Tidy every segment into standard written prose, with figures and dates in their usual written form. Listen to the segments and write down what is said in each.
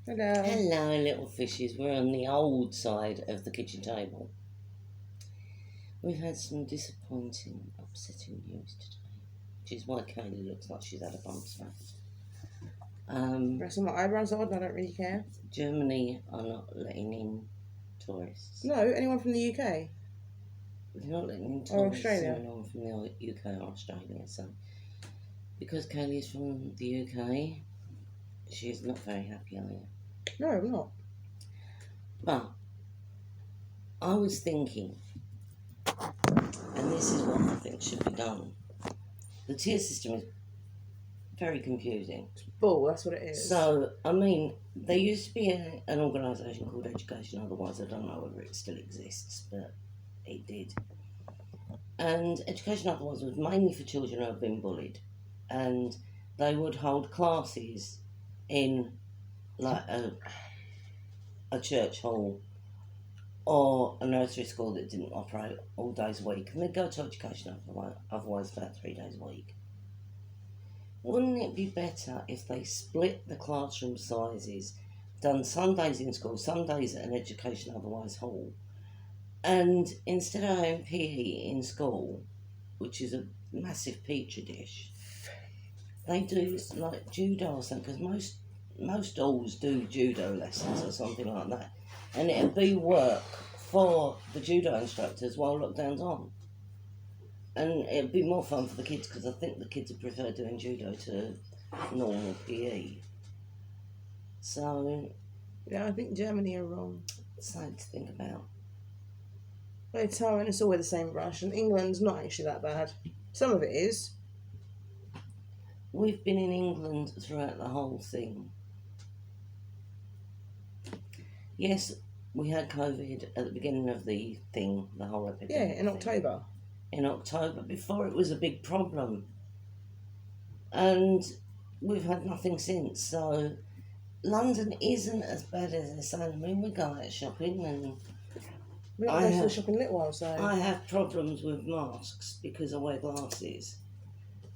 Hello. Hello, little fishes. We're on the old side of the kitchen table. We've had some disappointing, upsetting news today, which is why Kaylee looks like she's had a bump smash. Rest of my eyebrows on, I don't really care. Germany are not letting in tourists. No, anyone from the UK? They're not letting in Or tourists, Australia? anyone from the UK or Australia. So, because Kaylee's from the UK, she's not very happy, are you? No, I'm not. But I was thinking, and this is what I think should be done. The tier system is very confusing. Bull, that's what it is. So, I mean, there used to be an organisation called Education Otherwise. I don't know whether it still exists, but it did. And Education Otherwise was mainly for children who have been bullied. And they would hold classes in like a church hall or a nursery school that didn't operate all days a week. And they'd go to Education Otherwise about 3 days a week. Wouldn't it be better if they split the classroom sizes, done some days in school, some days at an Education Otherwise hall, and instead of having PE in school, which is a massive petri dish, they do like judo or something, because most halls do judo lessons or something like that, and it'd be work for the judo instructors while lockdown's on. And it'd be more fun for the kids, because I think the kids would prefer doing judo to normal PE. So, Yeah, I think Germany are wrong. something to think about. But it's all, and it's all with the same brush, and England's not actually that bad. Some of it is. We've been in England throughout the whole thing. Yes, we had COVID at the beginning of the thing, the whole epidemic. Yeah, in October. In October, before it was a big problem. And we've had nothing since, so London isn't as bad as they're saying. I mean, we go out shopping and We haven't gone to the shop in a little while, so. I have problems with masks because I wear glasses.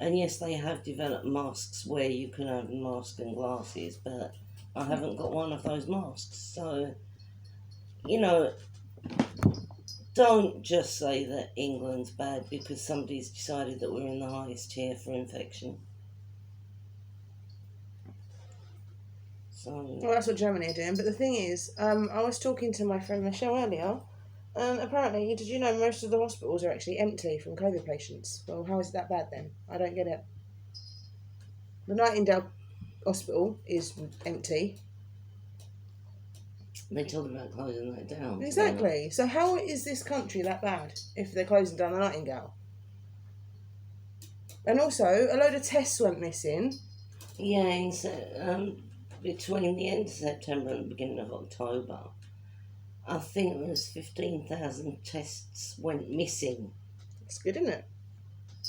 And yes, they have developed masks where you can have a mask and glasses, but I haven't got one of those masks. So, don't just say that England's bad because somebody's decided that we're in the highest tier for infection. So, Well, that's what Germany are doing. But the thing is, I was talking to my friend Michelle earlier, and apparently, did you know most of the hospitals are actually empty from COVID patients? Well, how is it that bad then? I don't get it. The Nightingale Hospital is empty. they told them about closing that down. Exactly. So how is this country that bad if they're closing down the Nightingale? And also, a load of tests went missing. Yeah, between the end of September and the beginning of October, I think it was 15,000 tests went missing. It's good, isn't it?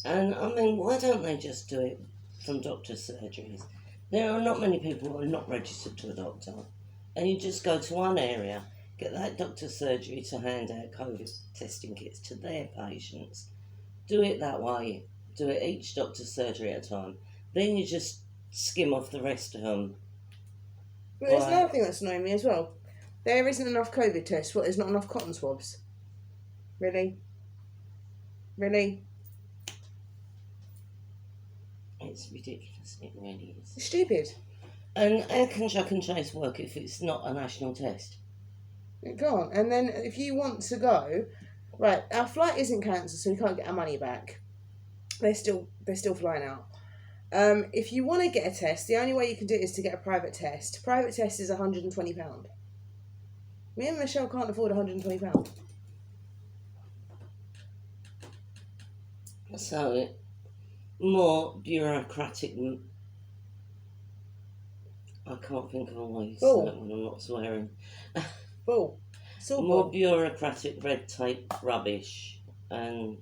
And I mean, why don't they just do it from doctor's surgeries? There are not many people who are not registered to a doctor. And you just go to one area, get that doctor's surgery to hand out COVID testing kits to their patients. Do it that way. Do it each doctor's surgery at a time. Then you just skim off the rest of them. But there's Right. another thing that's annoying me as well. There isn't enough COVID tests. What, there's not enough cotton swabs? Really? Really? It's ridiculous. It really is. It's stupid. And how can Chuck and Chase work if it's not a national test? It can't. And then if you want to go, right, our flight isn't cancelled, so we can't get our money back. They're still flying out. If you want to get a test, the only way you can do it is to get a private test. Private test is £120. Me and Michelle can't afford £120. So, more bureaucratic. I can't think of a way to say it when I'm not swearing. Bull. It's all More bull. bureaucratic red tape rubbish, and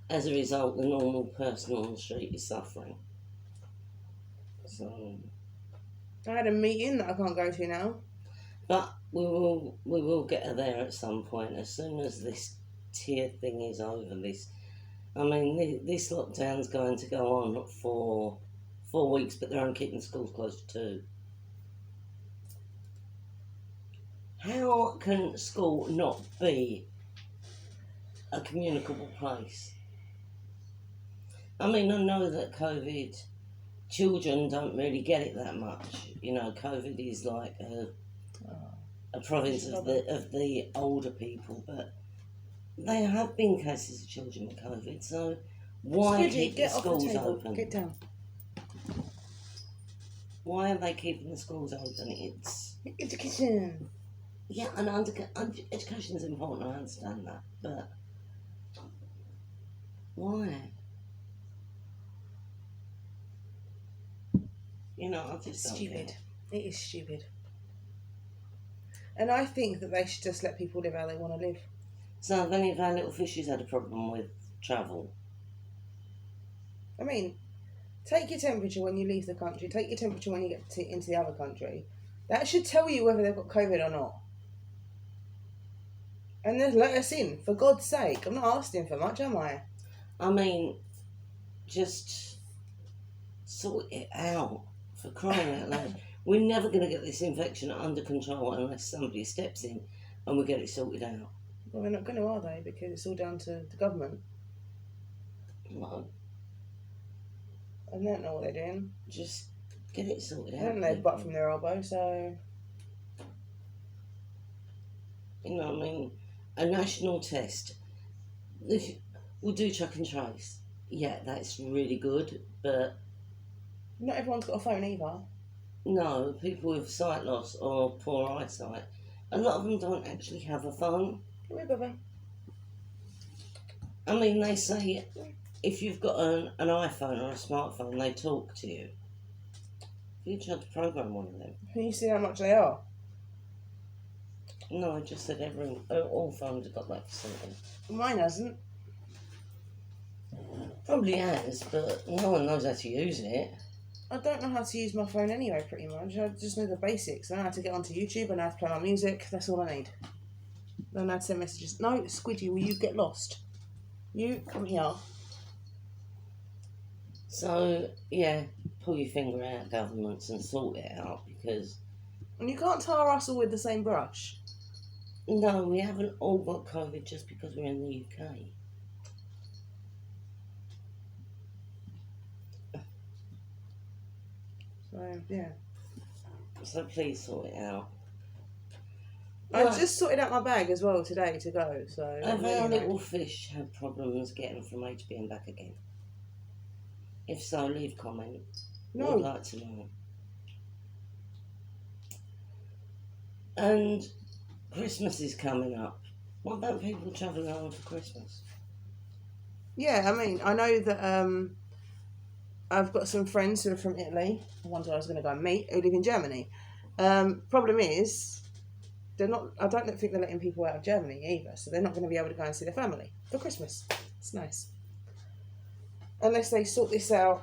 as a result, the normal person on the street is suffering. So, I had a meeting that I can't go to now. but we will get her there at some point as soon as this tier thing is over. This lockdown's going to go on for 4 weeks, but they're only keeping schools closed for 2. How can school not be a communicable place? I mean, I know that COVID, children don't really get it that much. You know, COVID is like a province of the older people, but there have been cases of children with COVID, so why keep the schools open? Get down. Why are they keeping the schools open? It's education. Yeah, and education is important. I understand that, but why? You know, I just It's don't stupid. get It is stupid. And I think that they should just let people live how they want to live. So have any of our little fishes had a problem with travel? I mean, take your temperature when you leave the country. Take your temperature when you get into the other country. That should tell you whether they've got COVID or not. And then let us in, for God's sake. I'm not asking for much, am I? I mean, just sort it out, for crying out loud. We're never going to get this infection under control unless somebody steps in and we get it sorted out. Well, they're not going to, are they? Because it's all down to the government. No. And they don't know what they're doing. Just get it sorted out. They don't know butt from their elbow, so... You know what I mean? A national test. We'll do track and trace. Yeah, that's really good, but... Not everyone's got a phone either. No, people with sight loss or poor eyesight, a lot of them don't actually have a phone. Come here, Bubba. I mean, they say if you've got an iPhone or a smartphone, they talk to you. You tried to program one of them. Can you see how much they are? No, I just said all phones have got that facility. Mine hasn't. Probably has, but no one knows how to use it. I don't know how to use my phone anyway, pretty much. I just know the basics. I know how to get onto YouTube, I know how to play my music. That's all I need. I know how to send messages. No, Squidgy, will you get lost? You, come here. So, yeah, pull your finger out, governments, and sort it out, because... And you can't tar us all with the same brush. No, we haven't all got COVID just because we're in the UK. So, yeah. So please sort it out. I just sorted out my bag as well today to go, so... Have our little fish had problems getting from HB and back again? If so, leave a comment. No. We'd like to know. And Christmas is coming up. What about people travelling around for Christmas? Yeah, I mean, I know that I've got some friends who are from Italy, the ones I was going to go and meet, who live in Germany. Problem is, they're not. I don't think they're letting people out of Germany either, so they're not going to be able to go and see their family for Christmas. It's nice. Unless they sort this out.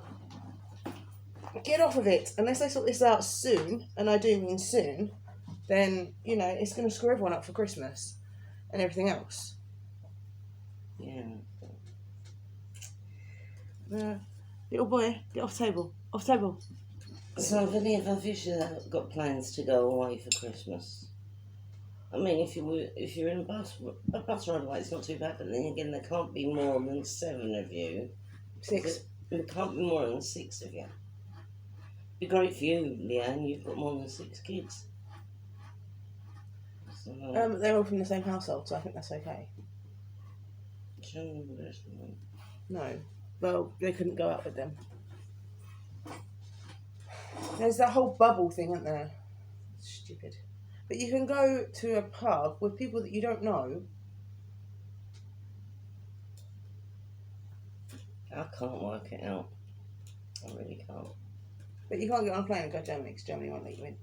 Get off of it. Unless they sort this out soon, and I do mean soon, then, you know, it's going to screw everyone up for Christmas and everything else. Yeah. Little boy, get off table. Off table. So have any of our fish got plans to go away for Christmas? I mean, if you're in a bus ride away, it's not too bad, but then again, there can't be more than 7 of you. 6. There can't be more than 6 of you. Be great for you, Leanne, you've got more than 6 kids. So, They're all from the same household, so I think that's okay. No. Well, they couldn't go out with them. There's that whole bubble thing, isn't there? Stupid. But you can go to a pub with people that you don't know. I can't work it out. I really can't. But you can't get on a plane and go to Germany because Germany won't let you in.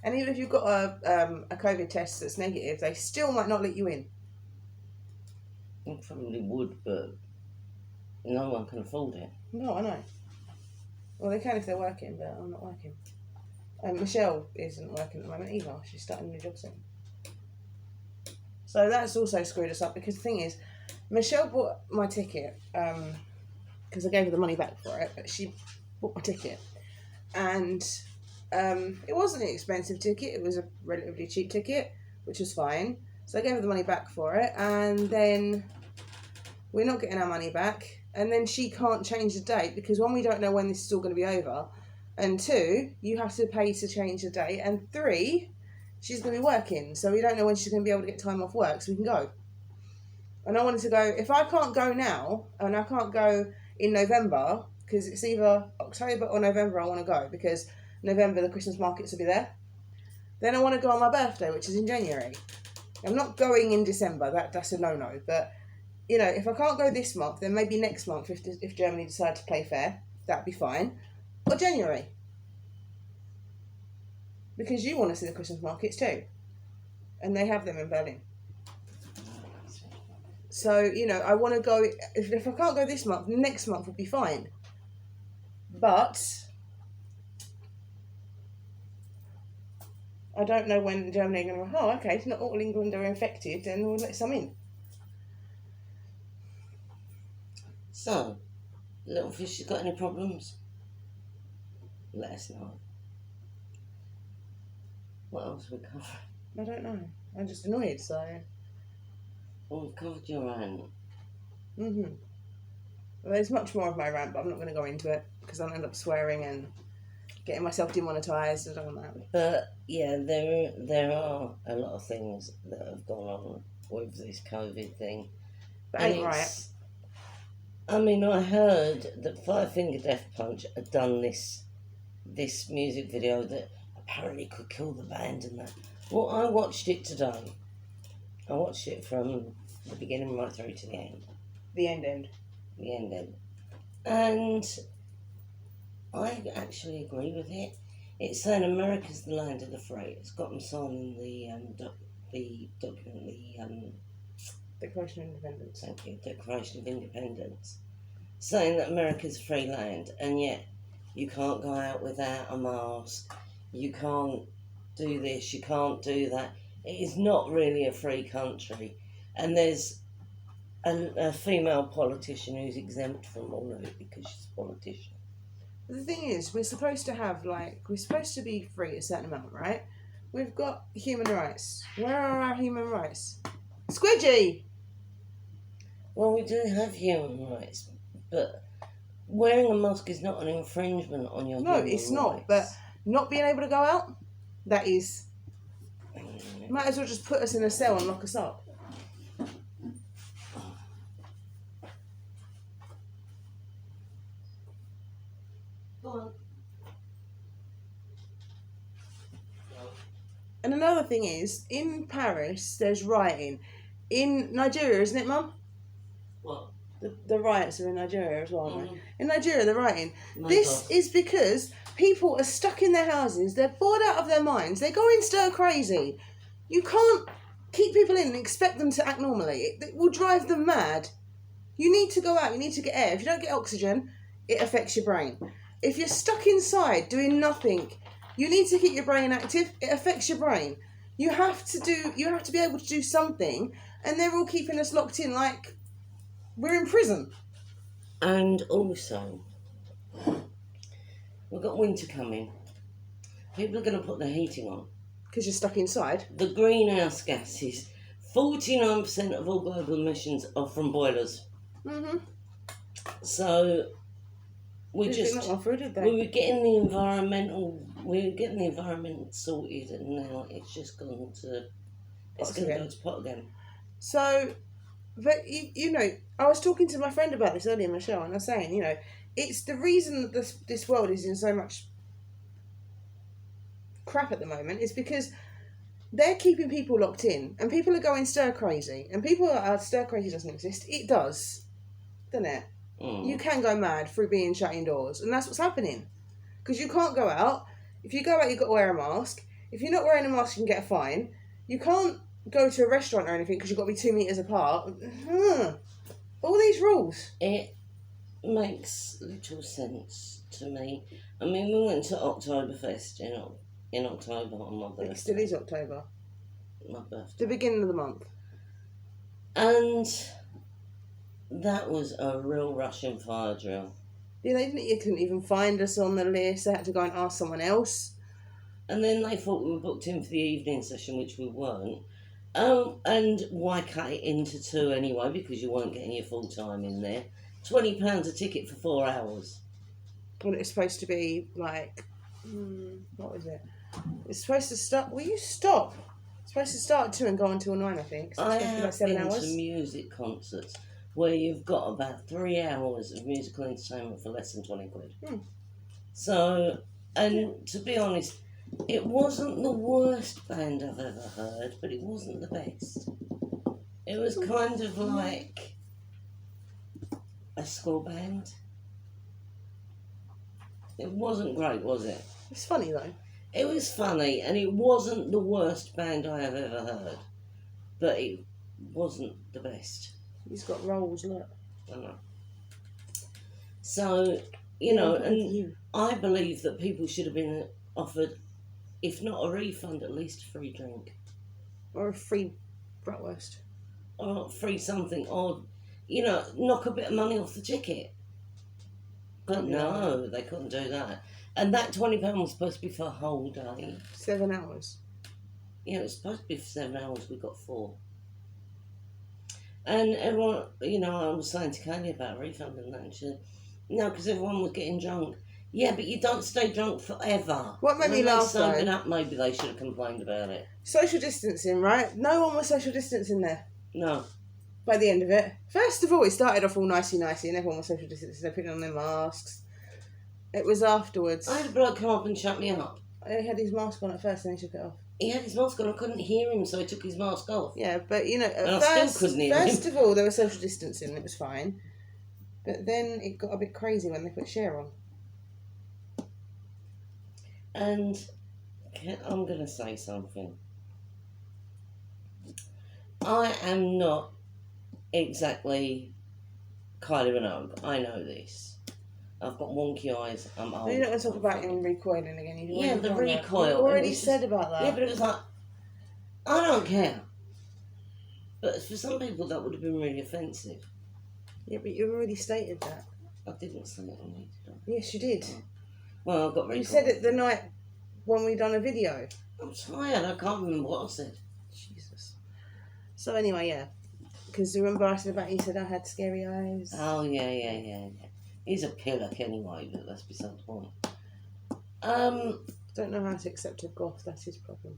And even if you've got a COVID test that's negative, they still might not let you in. I probably would, but no one can afford it. No, I know. Well, they can if they're working, but I'm not working. And Michelle isn't working at the moment either. She's starting a new job soon. So that's also screwed us up because the thing is, Michelle bought my ticket because I gave her the money back for it, but she bought my ticket. And It wasn't an expensive ticket. It was a relatively cheap ticket, which was fine. So I gave her the money back for it, and then we're not getting our money back. And then she can't change the date because, one, we don't know when this is all going to be over, and two, you have to pay to change the date, and three, she's going to be working, so we don't know when she's going to be able to get time off work so we can go. And I wanted to go. If I can't go now, and I can't go in November, because it's either October or November I want to go, because November the Christmas markets will be there. Then I want to go on my birthday, which is in January. I'm not going in December, that's a no-no, but you know, if I can't go this month, then maybe next month, if Germany decide to play fair, that'd be fine. Or January. Because you want to see the Christmas markets too. And they have them in Berlin. So, you know, I want to go, if I can't go this month, next month will be fine. But I don't know when Germany are going to go, oh, okay, it's not all England are infected, then we'll let some in. So, Little Fish, you got any problems? Let us know. What else we covered? I don't know. I'm just annoyed, so. Well, we've covered your rant. Well, there's much more of my rant, but I'm not going to go into it because I'll end up swearing and getting myself demonetised. I don't want that. But yeah, there are a lot of things that have gone on with this COVID thing. But ain't right. I mean, I heard that Five Finger Death Punch had done this music video that apparently could kill the band and that. Well, I watched it today. I watched it from the beginning right through to the end. The end. The end. And I actually agree with it. It's saying America's the land of the free. It's got them signing the document, Declaration of Independence. Thank you, Declaration of Independence, saying that America's a free land, and yet you can't go out without a mask. You can't do this. You can't do that. It is not really a free country, and there's a female politician who's exempt from all of it because she's a politician. The thing is, we're supposed to be free a certain amount, right? We've got human rights. Where are our human rights? Squidgy! Well, we do have human rights, but wearing a mask is not an infringement on your human rights. No, it's not, but not being able to go out, that is. Might as well just put us in a cell and lock us up. And another thing is, in Paris, there's rioting. In Nigeria, isn't it, Mum? What? The riots are in Nigeria as well, aren't they? In Nigeria, they're rioting. This God. is because people are stuck in their houses. They're bored out of their minds. They're going stir crazy. You can't keep people in and expect them to act normally. It will drive them mad. You need to go out. You need to get air. If you don't get oxygen, it affects your brain. If you're stuck inside doing nothing, you need to keep your brain active. It affects your brain. You have to be able to do something, and they're all keeping us locked in like we're in prison. And also, we've got winter coming. People are going to put the heating on. Because you're stuck inside. The greenhouse gases, 49% of all global emissions are from boilers. So we were getting the environment sorted, and now it's just gone to go to pot again. So, but you know, I was talking to my friend about this earlier, Michelle, and I was saying, you know, it's the reason that this world is in so much crap at the moment is because they're keeping people locked in, and people are going stir crazy, and people are stir crazy doesn't exist. It does, doesn't it? You can go mad through being shut indoors, and that's what's happening. Because you can't go out. If you go out, you've got to wear a mask. If you're not wearing a mask, you can get a fine. You can't go to a restaurant or anything because you've got to be 2 meters apart. All these rules. It makes little sense to me. I mean, we went to Oktoberfest in October on my birthday. It still is October. My birthday. The beginning of the month. And that was a real Russian fire drill. Yeah, you couldn't even find us on the list. They had to go and ask someone else. And then they thought we were booked in for the evening session, which we weren't. And why cut it into 2 anyway, because you weren't getting your full time in there. £20 a ticket for 4 hours. Well, it's supposed to be like, what is it? It's supposed to start. Will you stop? It's supposed to start at 2 and go until 9, I think. So I it's supposed to be like have 7 been hours. to music concerts where you've got about 3 hours of musical entertainment for less than 20 quid. So, and to be honest, it wasn't the worst band I've ever heard, but it wasn't the best. It was kind of like a school band. It wasn't great, was it? It's funny though. It was funny, and it wasn't the worst band I have ever heard, but it wasn't the best. He's got rolls, look. I know. So, you know, and I believe that people should have been offered, if not a refund, at least a free drink. Or a free bratwurst. Or free something, or, you know, knock a bit of money off the ticket. But no, they couldn't do that. And that £20 was supposed to be for a whole day. 7 hours. Yeah, it was supposed to be for 7 hours, we got 4. And everyone, you know, I was saying to Kaylee about a refund and that, and she said, no, because everyone was getting drunk. Yeah, but you don't stay drunk forever. What made me laugh, though? When up, maybe they should have complained about it. Social distancing, right? No one was social distancing there. No. By the end of it. First of all, it started off all nicey-nicey and everyone was social distancing. They're putting on their masks. It was afterwards. I had a bloke come up and shut me up. He had his mask on at first and he took it off. He had his mask on, I couldn't hear him, so he took his mask off. Yeah, but you know, First of all, there was social distancing, it was fine. But then it got a bit crazy when they put Cher on. And I'm going to say something. I am not exactly Kylie Minogue. I know this. I've got wonky eyes. I'm old. You're not going to talk about him recoiling again. Yeah, the recoil. You already said about that. Yeah, but it was like, I don't care. But for some people, that would have been really offensive. Yeah, but you already stated that. I didn't say it on me, did I? Yes, you did. Well, I got really. You said it the night when we done a video. I'm tired. I can't remember what I said. Jesus. So anyway, yeah. Because remember I said about you said I had scary eyes. Oh yeah. He's a pillock anyway, but that's beside the point. Don't know how to accept a goth. That's his problem.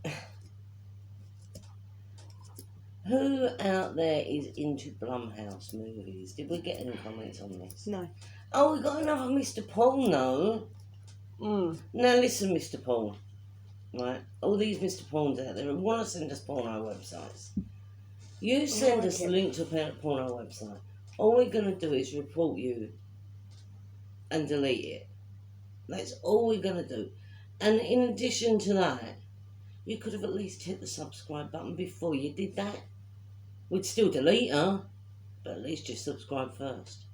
Who out there is into Blumhouse movies? Did we get any comments on this? No. Oh, we got another Mr. Paul, though. Now listen, Mr. Paul. Right, all these Mr. Pawns out there want to send us porno websites. You send us the link to a porno website. All we're going to do is report you and delete it. That's all we're going to do. And in addition to that, you could have at least hit the subscribe button before you did that. We'd still delete her, but at least just subscribe first.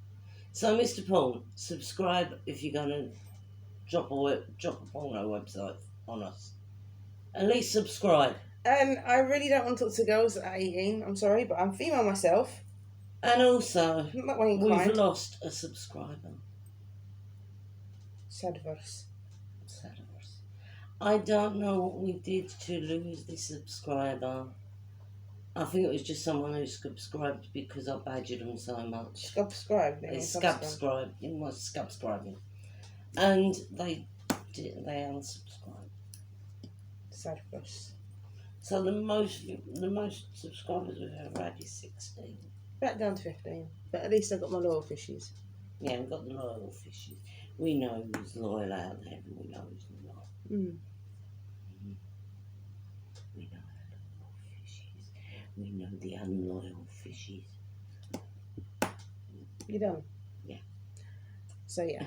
So, Mr. Paul, subscribe if you're going to drop a porno website on us. At least subscribe. And I really don't want to talk to girls at 18. I'm sorry, but I'm female myself. And also, I'm not wearing we've kind. lost a subscriber. Sadverse. I don't know what we did to lose this subscriber. I think it was just someone who subscribed because I badgered them so much. Subscribe. They subscribed. It was subscribing. And they unsubscribed. Sadverse. So the most subscribers we've ever had is 16. Back down to 15. But at least I got my loyal fishies. Yeah, we've got the loyal fishes. We know who's loyal out there and we know who's not. We know the loyal fishes. We know the unloyal fishes. You done? Yeah. So yeah.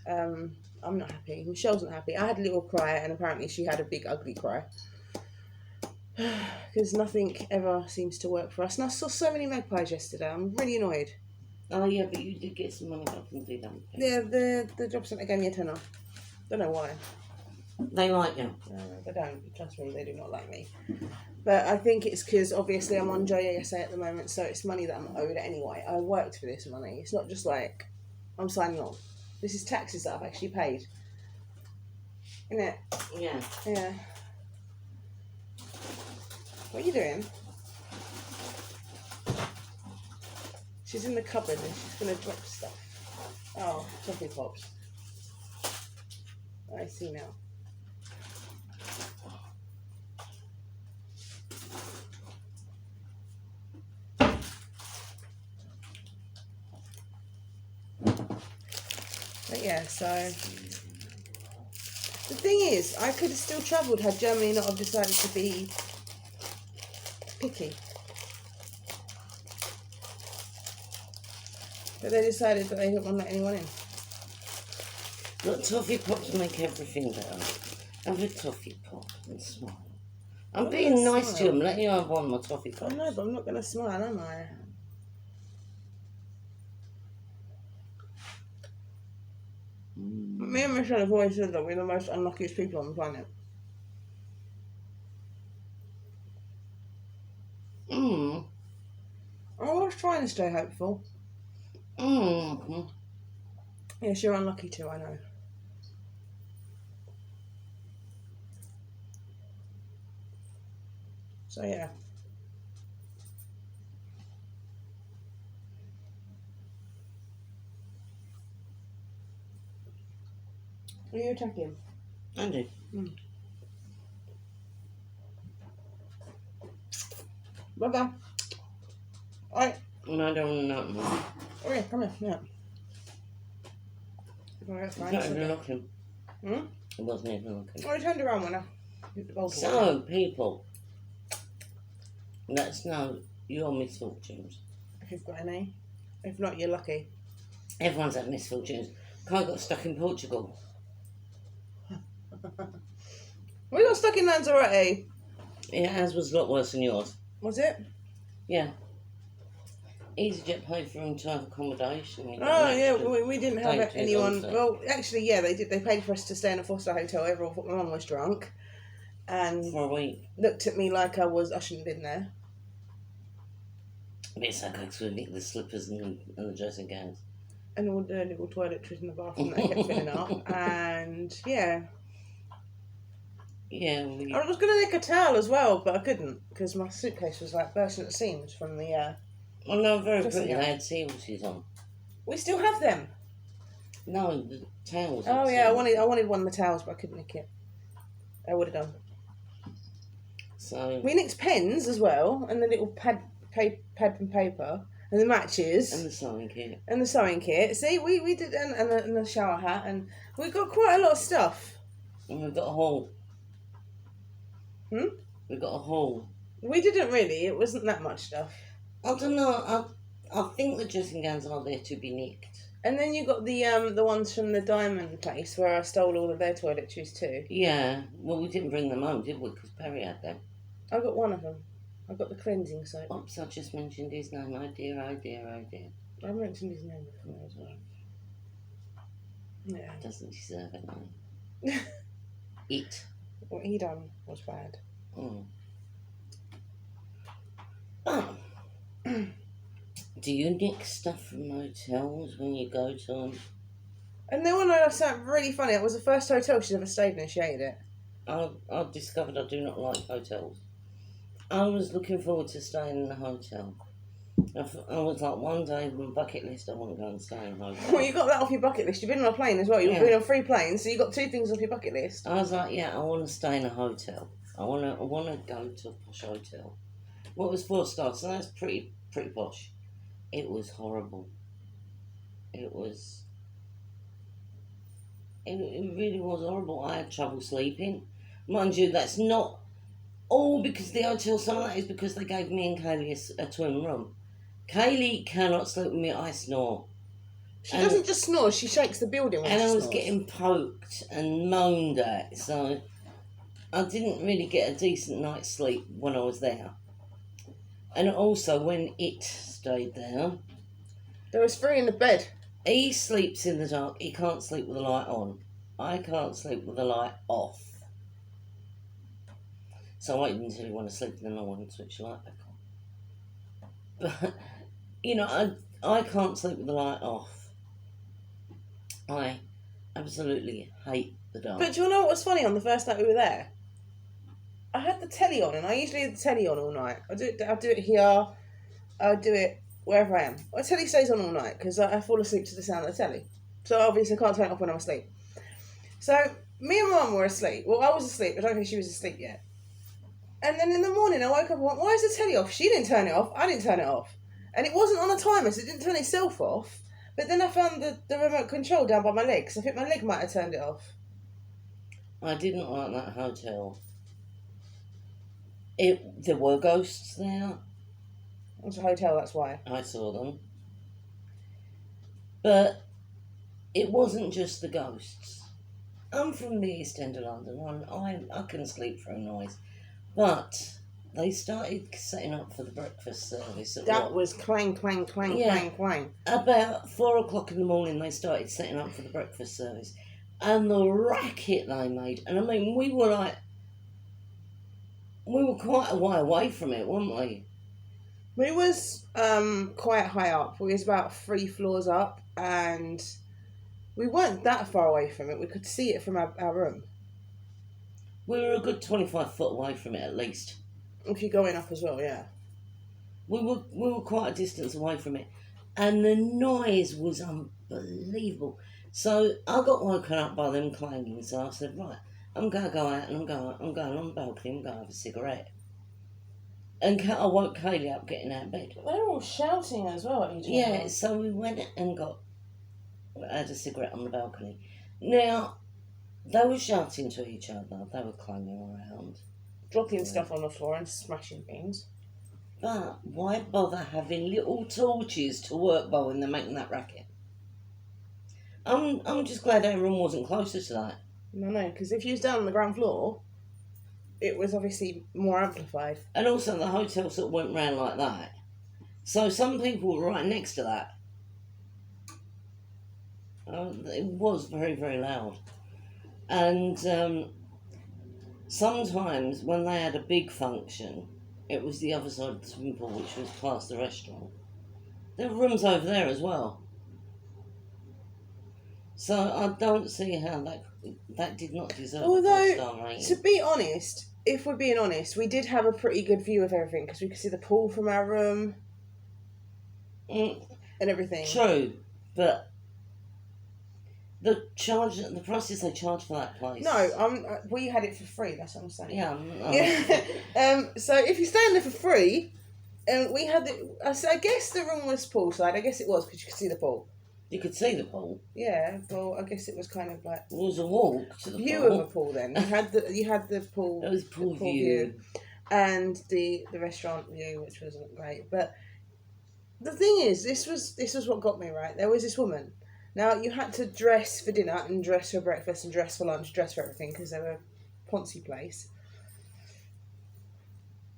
I'm not happy. Michelle's not happy. I had a little cry and apparently she had a big ugly cry. Because nothing ever seems to work for us. And I saw so many magpies yesterday. I'm really annoyed. Oh yeah, but you did get some money back from them. Yeah, the job centre gave me a tenner. Don't know why. They like you. No, they don't. Trust me, they do not like me. But I think it's because obviously I'm on JSA at the moment, so it's money that I'm owed anyway. I worked for this money. It's not just like I'm signing on. This is taxes that I've actually paid. Innit? Yeah. Yeah. What are you doing? She's in the cupboard and she's going to drop stuff. Oh, toffee pops. I see now. But yeah, so the thing is, I could have still travelled had Germany not have decided to be picky. But they decided that they didn't want to let anyone in. Look, toffee pops make everything better. Have a toffee pop and smile. I'm being nice to you. I'm letting you have one of my toffee I pops. know, but I'm not going to smile, am I? Me and Michelle have always said that we're the most unluckiest people on the planet. I was trying to stay hopeful. Yes, you're unlucky too, I know. So yeah. Are you attacking? I do. Bye-bye. Alright. And I don't know. Oh yeah, come here. Yeah. Alright, It's fine. not It's even okay. looking. It wasn't even looking. Oh, I turned around when I hit the bowl. So, people, let us know your misfortunes. If you've got any. If not, you're lucky. Everyone's had misfortunes. Kai got stuck in Portugal. We got stuck in Lanzarote. Yeah, ours was a lot worse than yours. Was it? Yeah. EasyJet paid for him to have accommodation. Oh yeah, we didn't have Thank you, anyone. Doctor. Well, actually, yeah, they did. They paid for us to stay in a foster hotel. Everyone thought my mum was drunk, and For a week. looked at me like I shouldn't have been there. But it's okay because we nicked the slippers and the dressing gowns. And all the little toiletries in the bathroom that kept filling up. And yeah, Yeah, I was gonna nick a towel as well, but I couldn't because my suitcase was like bursting at the seams from the. well, no, very Dressing pretty. gown. They had seahorses on. We still have them. No, the towels. Oh had yeah, I seahorses. wanted one of the towels, but I couldn't nick it. I would have done. So, We nicked pens as well, and the little pad and paper, and the matches, and the sewing kit. and the sewing kit. See, we did, and the shower hat, and we got quite a lot of stuff. And we've got a haul. We've got a haul. We didn't really. It wasn't that much stuff. I don't know. I think the dressing gowns are there to be nicked. And then you got the ones from the diamond place where I stole all of their toiletries too. Yeah. Well, we didn't bring them home, did we? Because Perry had them. I got one of them. I got the cleansing soap. Oops, I just mentioned his name. Oh dear, oh dear, oh dear. I mentioned his name before as well. Yeah. Doesn't deserve a name. It. What he done was bad. Oh. Do you nick stuff from hotels when you go to them? And then when I sounded really funny, it was the first hotel she's ever stayed in and she hated it. I've discovered I do not like hotels. I was looking forward to staying in a hotel. I was like, one day on my bucket list, I want to go and stay in a hotel. Well, you got that off your bucket list. You've been on a plane as well. You've Yeah. been on 3 planes, so you got 2 things off your bucket list. I was like, yeah, I want to stay in a hotel. I want to go to a posh hotel. Well, it was 4 stars, so that's pretty posh. It was horrible. It really was horrible. I had trouble sleeping. Mind you, that's not all because the hotel. Some of that is because they gave me and Kaylee a twin room. Kaylee cannot sleep with me. I snore. She doesn't just snore, she shakes the building when And she I was snores. getting poked and moaned at, so I didn't really get a decent night's sleep when I was there. And also, when it stayed there, There was 3 in the bed. he sleeps in the dark. He can't sleep with the light on. I can't sleep with the light off. So I waited until he wanted to sleep, and then I wanted to switch the light back on. But, you know, I can't sleep with the light off. I absolutely hate the dark. But do you know what was funny on the first night we were there? I had the telly on, and I usually have the telly on all night. I'll do it here. I'll do it wherever I am. My telly stays on all night because I fall asleep to the sound of the telly. So obviously I can't turn it off when I'm asleep. So me and my mum were asleep. Well, I was asleep. I don't think she was asleep yet. And then in the morning I woke up and went, why is the telly off? She didn't turn it off. I didn't turn it off. And it wasn't on a timer, so it didn't turn itself off. But then I found the remote control down by my leg, so I think my leg might have turned it off. I didn't like that hotel. There were ghosts there. It was a hotel, that's why. I saw them. But it wasn't just the ghosts. I'm from the East End of London. I can sleep through noise. But they started setting up for the breakfast service. That was clang, clang, clang, clang, clang. About 4 o'clock in the morning, they started setting up for the breakfast service. And the racket they made. And I mean, we were quite a way away from it, weren't we? We was quite high up. We was about 3 floors up, and we weren't that far away from it. We could see it from our room. We were a good 25 foot away from it at least. If you're going up as well, yeah. We were quite a distance away from it, and the noise was unbelievable. So I got woken up by them clanging. So I said, right, I'm gonna go out and I'm going on the balcony. I'm gonna have a cigarette. And I woke Kaylee up getting out of bed. They were all shouting as well at each other. Yeah, so we went and had a cigarette on the balcony. Now, they were shouting to each other. They were clanging around. Dropping stuff on the floor and smashing things. But why bother having little torches to work by when they're making that racket? I'm just glad our room wasn't closer to that. No, because if you was down on the ground floor, it was obviously more amplified. And also the hotel sort of went round like that. So some people were right next to that. It was very, very loud. And sometimes when they had a big function, it was the other side of the swimming pool, which was past the restaurant. There were rooms over there as well. So I don't see how that did not deserve a 4-star rating. To be honest, if we're being honest, we did have a pretty good view of everything because we could see the pool from our room and everything. True, but the prices they charge for that place. No, we had it for free. That's what I'm saying. Yeah. So if you stay in there for free, we had I guess the room was poolside. I guess it was because you could see the pool. You could see the pool. Yeah, well, I guess it was kind of like... It was a walk to the view pool. of a pool then. You had the pool... It was pool view. view. And the restaurant view, which wasn't great. But the thing is, this was what got me, right? There was this woman. Now, you had to dress for dinner and dress for breakfast and dress for lunch, dress for everything because they were a Ponzi place.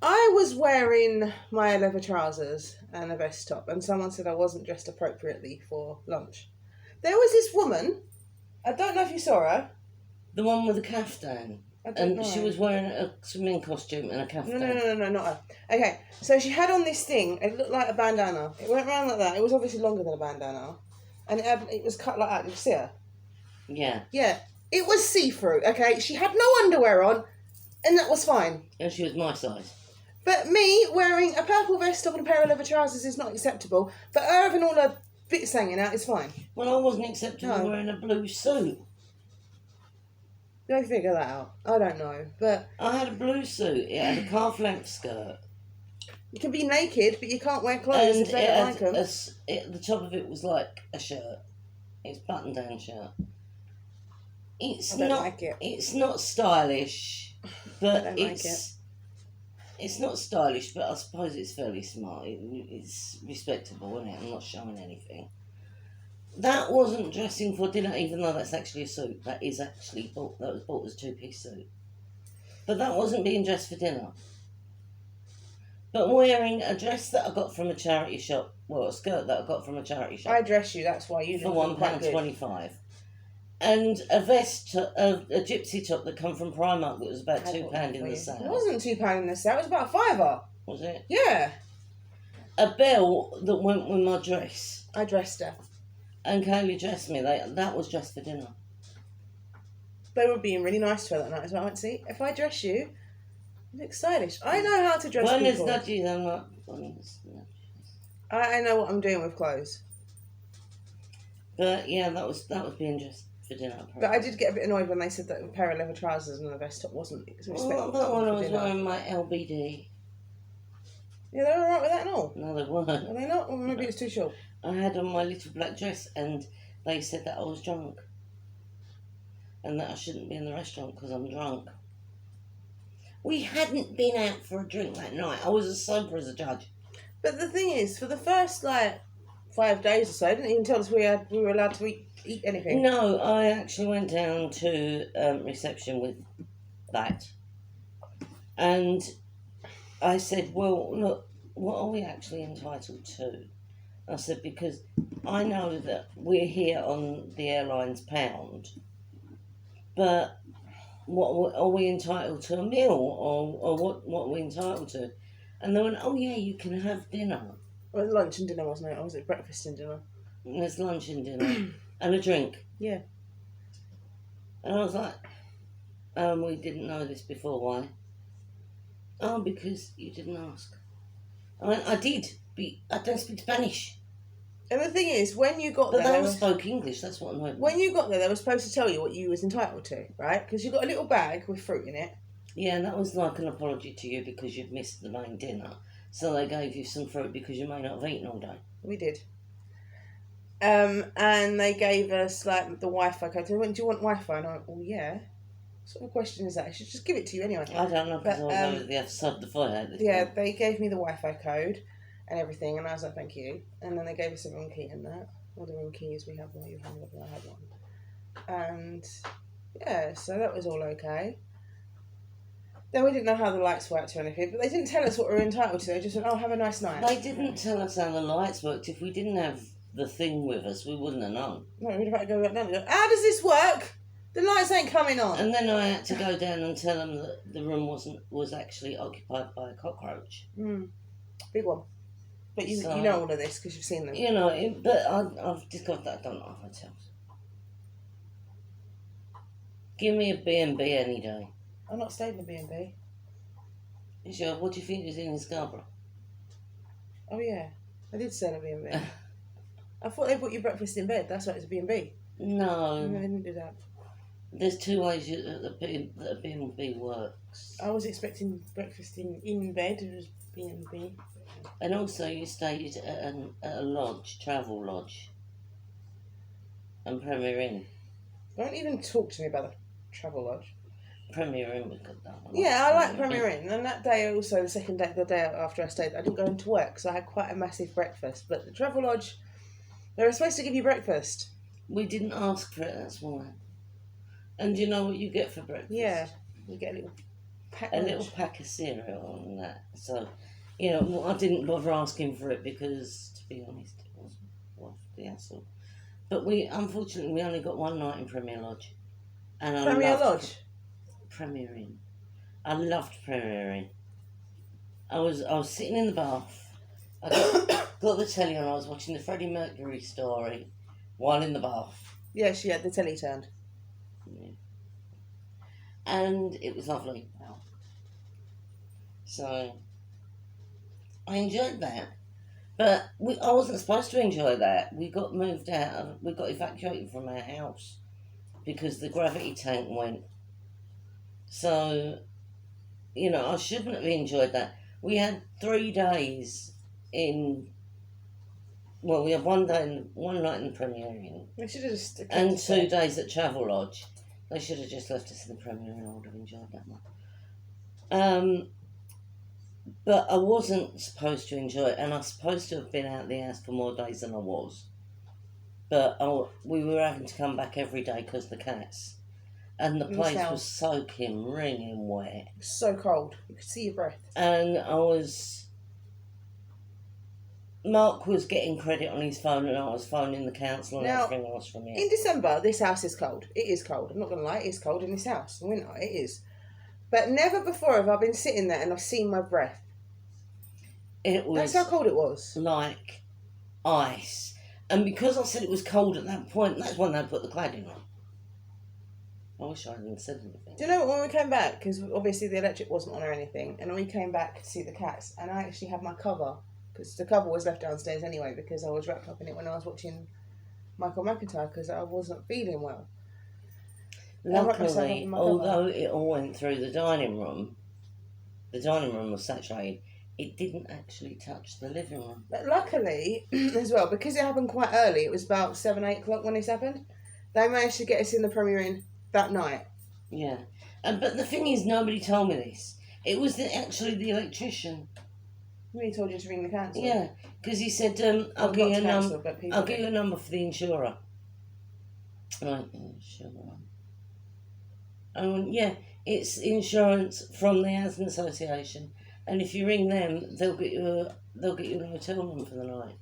I was wearing my leather trousers and a vest top, and someone said I wasn't dressed appropriately for lunch. There was this woman, I don't know if you saw her. The one with the caftan. I don't know. She was wearing a swimming costume and a caftan. No, not her. Okay, so she had on this thing, it looked like a bandana. It went around like that, it was obviously longer than a bandana. And it was cut like that, did you see her? Yeah. Yeah, it was see-through, okay? She had no underwear on, and that was fine. And she was my size. But me wearing a purple vest top and a pair of leather trousers is not acceptable. But her having all her bits hanging out is fine. Well, I wasn't acceptable wearing a blue suit. Go figure that out. I don't know. But I had a blue suit. It had a calf-length skirt. you can be naked, but you can't wear clothes if they don't like them. The top of it was like a shirt. It's button-down shirt. I don't like it. It's not stylish, but I don't like it. It's not stylish, but I suppose it's fairly smart. It's respectable, isn't it? I'm not showing anything. That wasn't dressing for dinner, even though that's actually a suit. That was bought as a 2-piece suit. But that wasn't being dressed for dinner. But wearing a dress that I got from a charity shop, well, a skirt that I got from a charity shop. I dress you, that's why you for look quite good. £1.25. And a vest, a gypsy top that come from Primark that was about £2 in the sale. It wasn't £2 in the sale, it was about £5. Was it? Yeah. A belt that went with my dress. I dressed her. And Kaylee dressed me. That was dressed for dinner. They were being really nice to her that night as well. I went, see, if I dress you, you look stylish. I know how to dress Buenos people. noches, I'm not. Buenos noches. I know what I'm doing with clothes. But yeah, that was being dressed for dinner. But I did get a bit annoyed when they said that a pair of leather trousers and a vest top wasn't respectful. Well, that one I was dinner. wearing my LBD. Yeah, they were alright with that and all. No, they weren't. Are they not? Or maybe it's too short. I had on my little black dress, and they said that I was drunk, and that I shouldn't be in the restaurant because I'm drunk. We hadn't been out for a drink that night. I was as sober as a judge. But the thing is, for the first 5 days or so, they didn't even tell us we were allowed to eat anything. No, I actually went down to reception with that, and I said, "Well, look, what are we actually entitled to?" I said, "Because I know that we're here on the airline's pound, but what are we entitled to, a meal, or what are we entitled to?" And they went, "Oh yeah, you can have dinner." Well, lunch and dinner, wasn't it? Or was it breakfast and dinner? And there's lunch and dinner and a drink. Yeah. And I was like, we didn't know this before. Why? Oh, because you didn't ask. I went, I did. I don't speak Spanish. And the thing is, when you got But there... they all spoke English, that's what annoyed me. When you got there, they were supposed to tell you what you was entitled to, right? Because you got a little bag with fruit in it. Yeah, and that was like an apology to you because you'd missed the main dinner. So they gave you some fruit because you may not have eaten all day. We did. And they gave us, the Wi-Fi code. They went, do you want Wi-Fi? And I went, well, yeah. What sort of question is that? I should just give it to you anyway. I don't know, because I was But, over the other side of the fire at this Yeah, point. they gave me the Wi-Fi code and everything, and I was like, thank you. And then they gave us a room key and that. All the room keys, we have one, you have one, I had one. And, yeah, so that was all okay. Then we didn't know how the lights worked or anything, but they didn't tell us what we were entitled to. They just said, oh, have a nice night. They didn't tell us how the lights worked. If we didn't have the thing with us, we wouldn't have known. No, we'd have had to go back down and go, how does this work? The lights ain't coming on. And then I had to go down and tell them that the room was actually occupied by a cockroach. Big one. But you know all of this because you've seen them. You know, but I've discovered that I don't like hotels. Give me a B&B any day. I'm not staying in a B&B. Sure, what do you think is in Scarborough? Oh, yeah. I did stay in a B&B. I thought they put you breakfast in bed. That's why it's a B&B. No. No, they didn't do that. There's two ways that a B&B works. I was expecting breakfast in bed. It was B&B. And also you stayed at a lodge, travel lodge. And Premier Inn. Don't even talk to me about the travel lodge. Premier Inn was good though. Yeah, I like Premier Inn. And that day also, the day after I stayed, I didn't go into work, so I had quite a massive breakfast. But the travel lodge, they were supposed to give you breakfast. We didn't ask for it, that's why. And do you know what you get for breakfast? Yeah, you get a little pack. Little pack of cereal and that. So, you know, I didn't bother asking for it because, to be honest, it wasn't worth the hassle. But unfortunately, we only got one night in Premier Lodge. And Premier Lodge? Premier Inn. I loved Premier Inn. I was sitting in the bath. I got the telly on. I was watching the Freddie Mercury story while in the bath. Yeah, she had the telly turned. Yeah. And it was lovely. Wow. So I enjoyed that. But I wasn't supposed to enjoy that. We got moved out. We got evacuated from our house because the gravity tank went. So, you know, I shouldn't have enjoyed that. We had 3 days in... Well, we had one night in the Premier Inn. They should have just... And 2 days at Travel Lodge. They should have just left us in the Premier Inn. I would have enjoyed that one. But I wasn't supposed to enjoy it, and I was supposed to have been out of the house for more days than I was. But we were having to come back every day because the cats. And the place was soaking, wringing wet. It was so cold. You could see your breath. And Mark was getting credit on his phone, and I was phoning the council and everything else from here. In December, this house is cold. It is cold. I'm not going to lie, it is cold in this house. In winter, it is. But never before have I been sitting there and I've seen my breath. That's how cold it was. Like ice. And because I said it was cold at that point, that's when they put the cladding on. I wish I hadn't said anything. Do you know what, when we came back, because obviously the electric wasn't on or anything, and we came back to see the cats, and I actually had my cover, because the cover was left downstairs anyway, because I was wrapped up in it when I was watching Michael McIntyre, because I wasn't feeling well. Luckily, although it all went through the dining room was saturated, it didn't actually touch the living room. But luckily, as well, because it happened quite early, it was about 7, 8 o'clock when this happened, they managed to get us in the Premier Inn that night. Yeah. But the thing is, nobody told me this. It was actually the electrician. He told you to ring the council. Yeah, because he said, I'll give you a number for the insurer. Right, insurer. I went, yeah, it's insurance from the Housing Association, and if you ring them, they'll get you a hotel room for the night.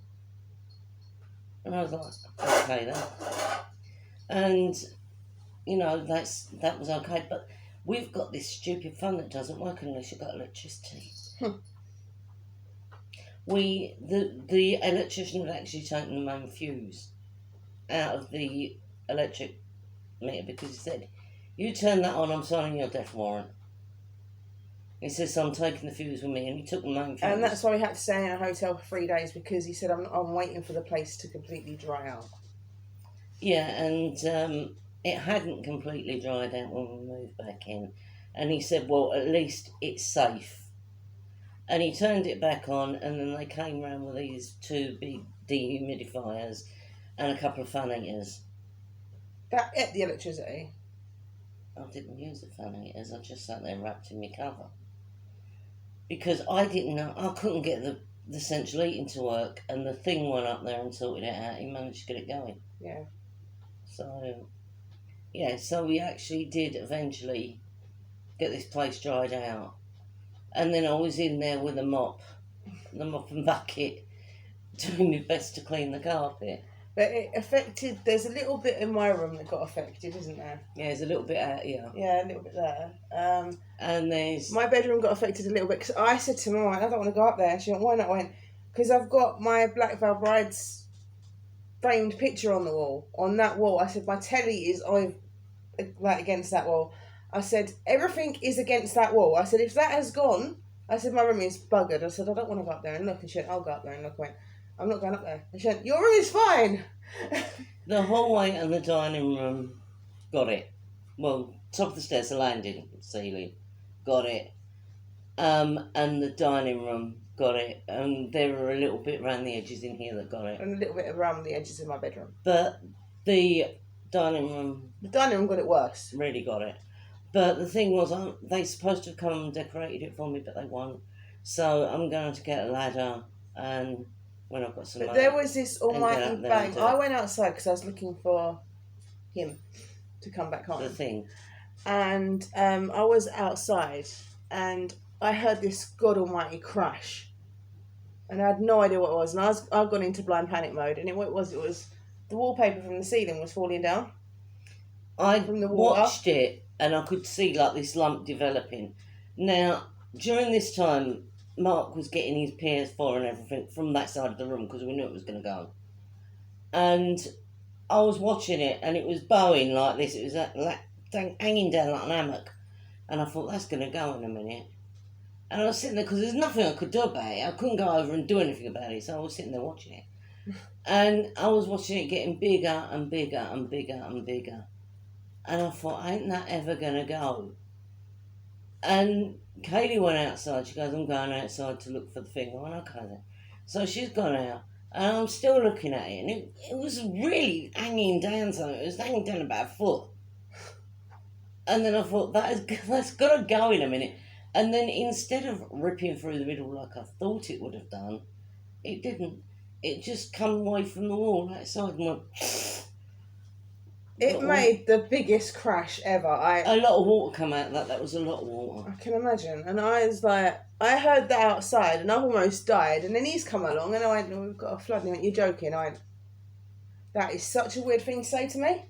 And I was like, okay then. And you know that was okay, but we've got this stupid phone that doesn't work unless you've got electricity. The electrician had actually taken the main fuse out of the electric meter because he said, "You turn that on, I'm signing your death warrant." He says, "So I'm taking the fuse with me," and he took the main fuse. And that's why we had to stay in a hotel for 3 days, because he said, I'm waiting for the place to completely dry out. Yeah, and it hadn't completely dried out when we moved back in. And he said, well, at least it's safe. And he turned it back on, and then they came round with these 2 big dehumidifiers and a couple of fan heaters. That ate the electricity? I didn't use the fan heaters, I just sat there wrapped in my cover. Because I didn't know, I couldn't get the central heating to work, and the thing went up there and sorted it out. He managed to get it going. Yeah. So we actually did eventually get this place dried out. And then I was in there with the mop and bucket, doing my best to clean the carpet. But it affected, there's a little bit in my room that got affected, isn't there? Yeah, there's a little bit out here. Yeah, a little bit there. And there's... My bedroom got affected a little bit, because I said to Mum, I don't want to go up there. She went, why not? I went, because I've got my Black Veil Bride's framed picture on the wall. On that wall, I said, my telly is against that wall. I said, everything is against that wall. I said, if that has gone, I said, my room is buggered. I said, I don't want to go up there and look. And she went, I'll go up there and look. I went, I'm not going up there. And she went, your room is fine. The hallway and the dining room, got it. Well, top of the stairs, the landing ceiling, got it. And the dining room, got it. And there were a little bit around the edges in here that got it. And a little bit around the edges of my bedroom. But the dining room... The dining room got it worse. Really got it. But the thing was, they supposed to have come and decorated it for me, but they won't. So I'm going to get a ladder, and when I've got some money... But there was this almighty bang. I went outside because I was looking for him to come back home. The thing. And I was outside, and I heard this god almighty crash. And I had no idea what it was. And I'd gone into blind panic mode, and it was the wallpaper from the ceiling was falling down. From the water. Watched it, and I could see like this lump developing. Now, during this time, Mark was getting his PS4 and everything from that side of the room because we knew it was going to go. And I was watching it, and it was bowing like this. It was hanging down like an hammock. And I thought, that's going to go in a minute. And I was sitting there because there's nothing I could do about it. I couldn't go over and do anything about it, so I was sitting there watching it. And I was watching it getting bigger and bigger and bigger and bigger. And I thought, ain't that ever going to go? And Kaylee went outside. She goes, I'm going outside to look for the thing. I went, okay then. So she's gone out, and I'm still looking at it. And it was really hanging down something. It was hanging down about a foot. And then I thought, that's got to go in a minute. And then instead of ripping through the middle like I thought it would have done, it didn't. It just come away from the wall outside and went... It made the biggest crash ever. A lot of water come out of that. That was a lot of water. I can imagine. And I was like, I heard that outside and I almost died. And then he's come along and I went, oh, we've got a flood. And he went, you're joking. I went, that is such a weird thing to say to me.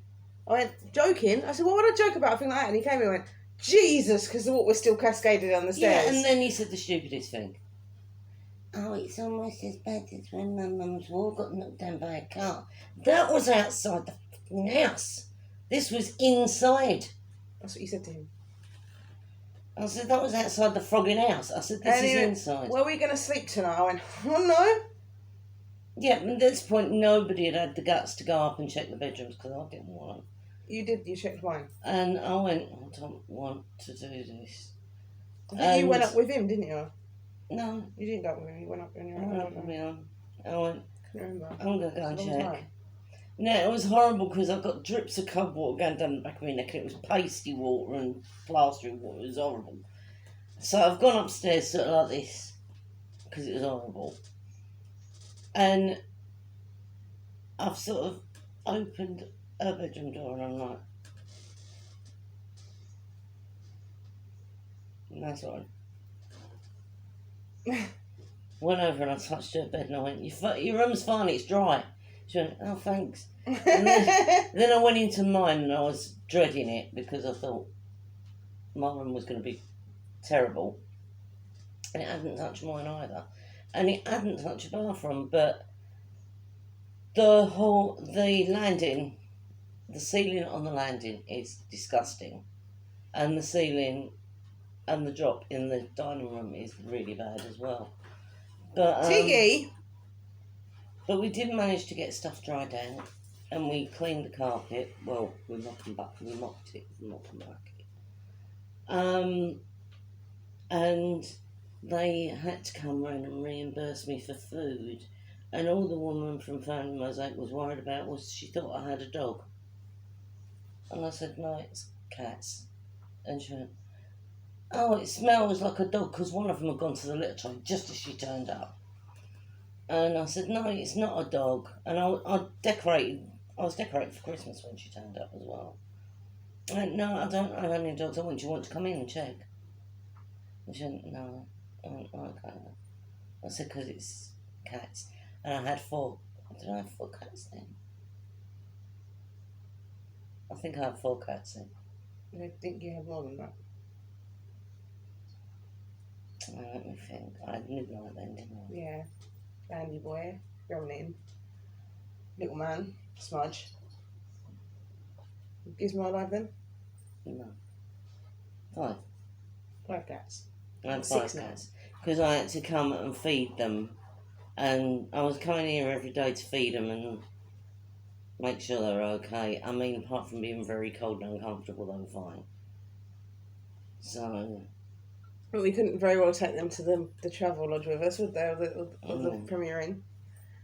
I went, joking? I said, what would I joke about a thing like that? And he came and went, Jesus, because the water was still cascaded down the stairs. Yeah, and then he said the stupidest thing. Oh, it's almost as bad as when my mum's wall got knocked down by a car. That was outside the fucking house. This was inside. That's what you said to him. I said, that was outside the frogging house. I said, this And is he went, inside. where are we going to sleep tonight? I went, oh no. Yeah, at this point, nobody had the guts to go up and check the bedrooms because I didn't want to. You did, you checked mine. And I went, I don't want to do this. I think you went up with him, didn't you? No. You didn't go up with him, you went up on your I own. went up with my own. I went, I can't remember. I'm going to go and It's a long check. time. No, it was horrible because I got drips of cold water going down the back of my neck and it was pasty water and plastering water. It was horrible. So I've gone upstairs sort of like this because it was horrible. And I've sort of opened her bedroom door and I'm like, and that's all right. Went over and I touched her bed and I went, your room's fine, it's dry. She went, oh, thanks. And then I went into mine and I was dreading it because I thought my room was going to be terrible. And it hadn't touched mine either. And it hadn't touched the bathroom, but the landing, the ceiling on the landing is disgusting. And the ceiling and the drop in the dining room is really bad as well. But Tiggy! But we did manage to get stuff dried out, and we cleaned the carpet. Well, we mopped it, and they had to come round and reimburse me for food, and all the woman from Family Mosaic was worried about was she thought I had a dog, and I said no, it's cats, and she went, oh, it smells like a dog because one of them had gone to the litter tray just as she turned up. And I said, no, it's not a dog. And I was decorating for Christmas when she turned up as well. I went, no, I don't have any dogs. I want you to come in and check. And she went, no. I went, okay. I said, because it's cats. And I had 4. Did I have 4 cats then? I think I had 4 cats then. I think you had more than that. Let me think. I had Midnight then, didn't I? Yeah. Andy Boy, Gremlin, Little Man, Smudge. Gizmo alive then? No. 5. 5 cats. I had 6 5 now. cats. Because I had to come and feed them. And I was coming here every day to feed them and make sure they were okay. I mean, apart from being very cold and uncomfortable, they were fine. So... But we couldn't very well take them to the travel lodge with us, would they? Or the Premier Inn.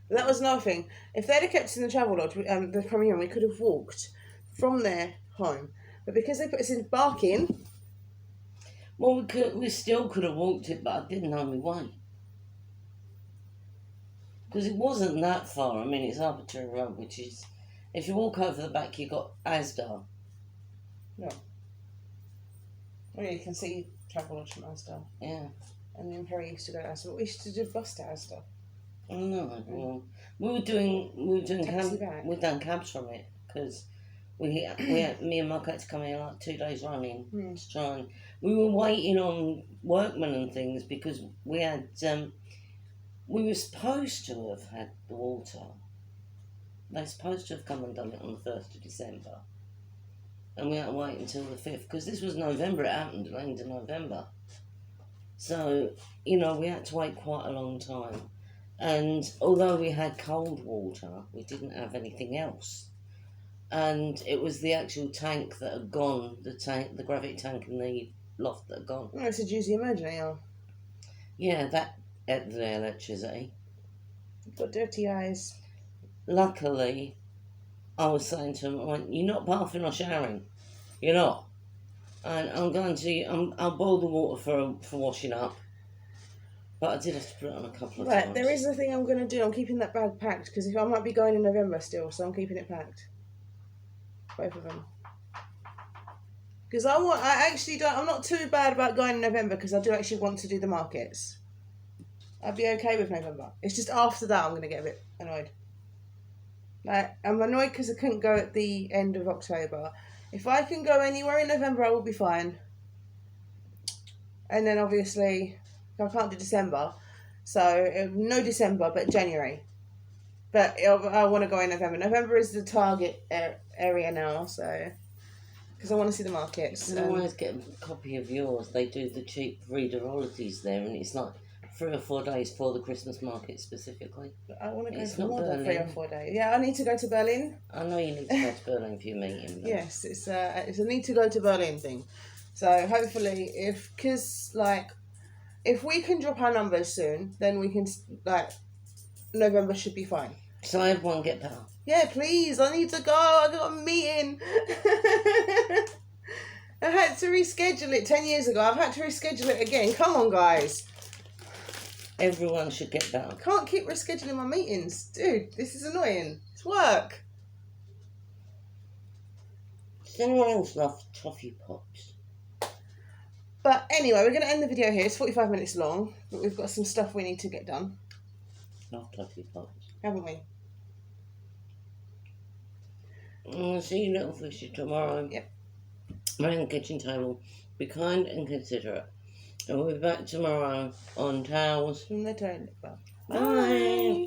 But that was another thing. If they'd have kept us in the travel lodge, the Premier Inn, we could have walked from there home. But because they put us in Barking... Well, we still could have walked it, but I didn't know my way. Because it wasn't that far. I mean, it's Arbitrary Road, which is... If you walk over the back, you've got Asda. No. Oh, yeah, you can see travel lodge from Asda. Yeah. And then Perry used to go to Asda. But we used to do bus to Asda. I don't know. Well, we were doing we've done cabs from it because we had me and Mark had to come here like 2 days running to try and we were waiting on workmen and things because we had we were supposed to have had the water. They're supposed to have come and done it on the 1st of December, and we had to wait until the 5th because this was November. It happened at the end of November, so we had to wait quite a long time. And although we had cold water, we didn't have anything else. And it was the actual tank that had gone, the gravity tank in the loft that had gone. Oh, it's a juicy emergency, Yeah, that ate the electricity. You've got dirty eyes. Luckily, I was saying to him, I went, you're not bathing or showering. You're not. And I'll boil the water for washing up. But I did have to put it on a couple of times. Right, there is a thing I'm going to do. I'm keeping that bag packed because I might be going in November still, so I'm keeping it packed. Both of them. Because I'm not too bad about going in November because I do actually want to do the markets. I'd be okay with November. It's just after that I'm going to get a bit annoyed. Like, I'm annoyed because I couldn't go at the end of October. If I can go anywhere in November, I will be fine. And then obviously... I can't do December, so no December, but January. But I want to go in November. November is the target area now, so because I want to see the markets. You can always get a copy of yours. They do the cheap readerologies there, and it's like 3 or 4 days for the Christmas market specifically. I want to go It's for not more than 3 or Berlin. 4 days. Yeah, I need to go to Berlin. I know you need to go to Berlin for your meeting. But Yes, it's a need to go to Berlin thing. So hopefully, if we can drop our numbers soon, then we can November should be fine. So everyone get power. Yeah, please. I need to go. I got a meeting. I had to reschedule it 10 years ago. I've had to reschedule it again. Come on, guys. Everyone should get I power. can't keep rescheduling my meetings. Dude, this is annoying. It's work. Does anyone else love toffee pops? But anyway, we're going to end the video here. It's 45 minutes long, but we've got some stuff we need to get done, Love toffee pops. haven't we? I'll see you little fishy tomorrow. Yep. Around the kitchen table. Be kind and considerate. And we'll be back tomorrow on Towels. From the toilet. Bye. Bye.